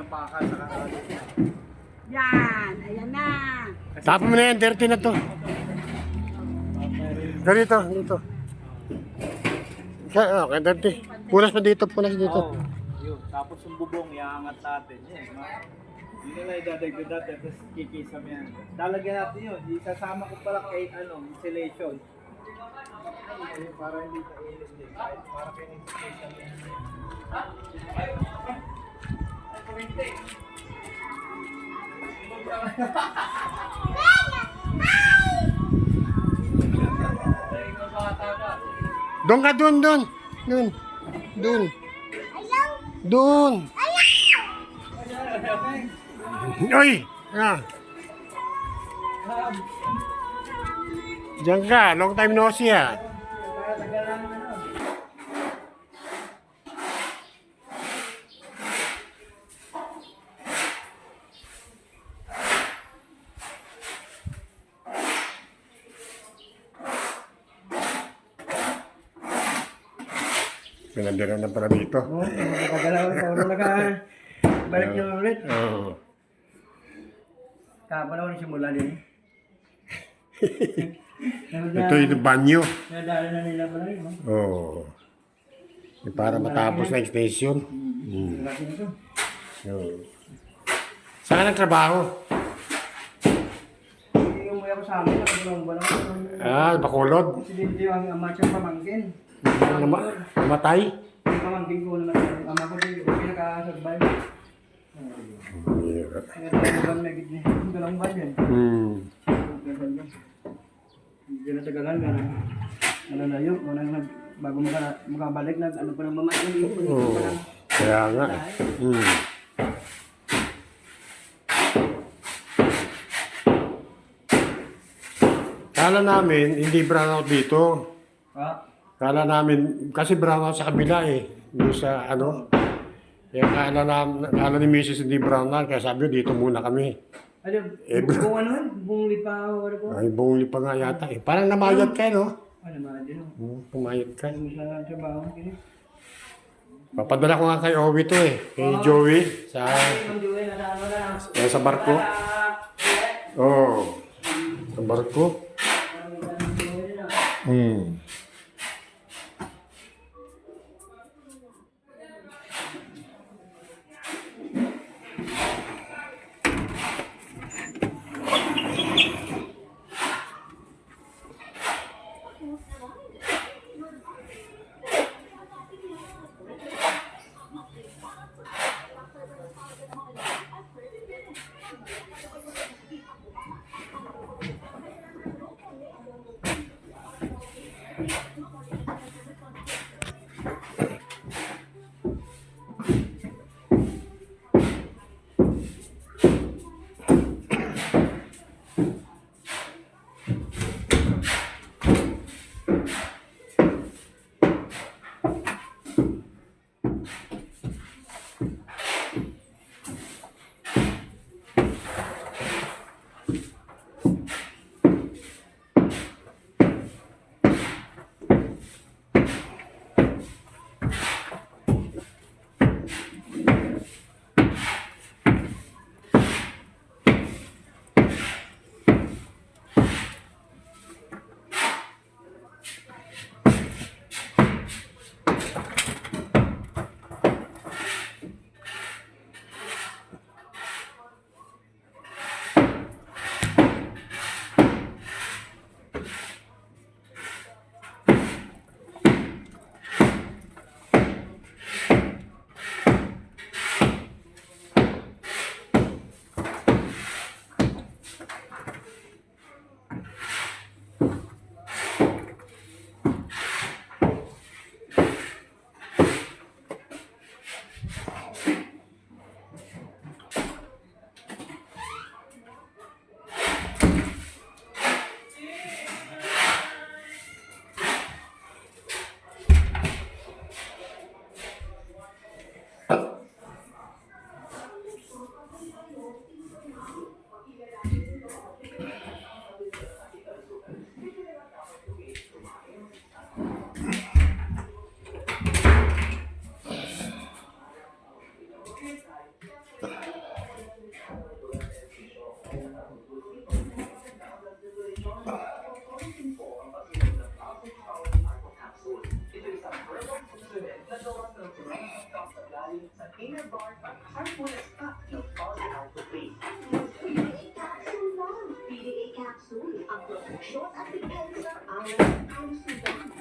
bakal sa kakalalit. Yan, ayan na. Tapon mo na yan, dirty na to. Dito, dito. Okay, dirty. Punas pa dito, punas dito. Oo, yun. Tapos yung bubong, iangat natin. Yun, yun na lang idadagdag natin, tapos kikisam yan. Lalagyan natin yun, isasama ko pala kay insulation. Ayun, para hindi kainis din. Para kay insulation yan. Doon ka, doon. Doon. Oy! Ah. Diyan ka, long time no see ah. Pinadira na pala dito. Oo, nakagalaw sa ulo balik yung ulit. Oo. Kapala ko simula din. Ito yung banyo. Nadala na nila pala yun. Oo. Para matapos na extension. Laki nito. Oo. Saan ang trabaho? Yung may ako sa amin, nakagulong ba naman? Bacolod. Presidente yung ama siyang pamangkin. Namatay? Yung pamangkin ko naman, yung ama ko din, yung pinaka-survive. Nagdalawang megit niya. Yung dalawang ba yan? Hindi na tagalan ka na. Ano na yun, bago makabalik na, ano pa nang mamain. Oo. Kaya nga. Kala namin, hindi brownout dito. Kala namin, kasi brownout sa kabila eh. Doon sa ano. Kaya kala ni Mrs. hindi brownout, kaya sabi dito muna kami. Ano, buong ano, buong lipa o ano ko? Ay, buong lipa nga yata eh. Parang namayat ka, no? Ano naman din o? Pumayat ka. Ano sa trabaho? Papadala ko nga kay Owie to eh. Kay Joey. Sa barko. Oo. Sa barko.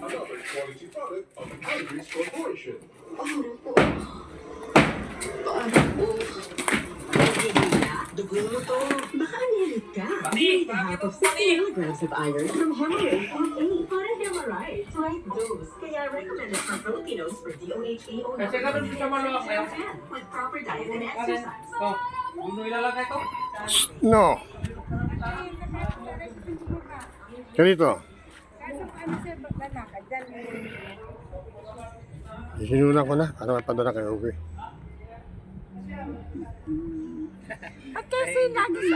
Another quality product of Iris Corporation. Baka anilit ka. Need a half of 60 milligrams of iron from hemorrhoid or pain. Para hemorrhoids, right dose. Kaya recommended for Filipinos for DOHA o Kasi ganun siya maluwag ngayon. with proper diet and exercise. Ito, buno ilalagay ito. No. Ganito. Kaso ano sir, lalakad dyan. Isinunan ko na para mapadala kay Uwe. At kasi lagi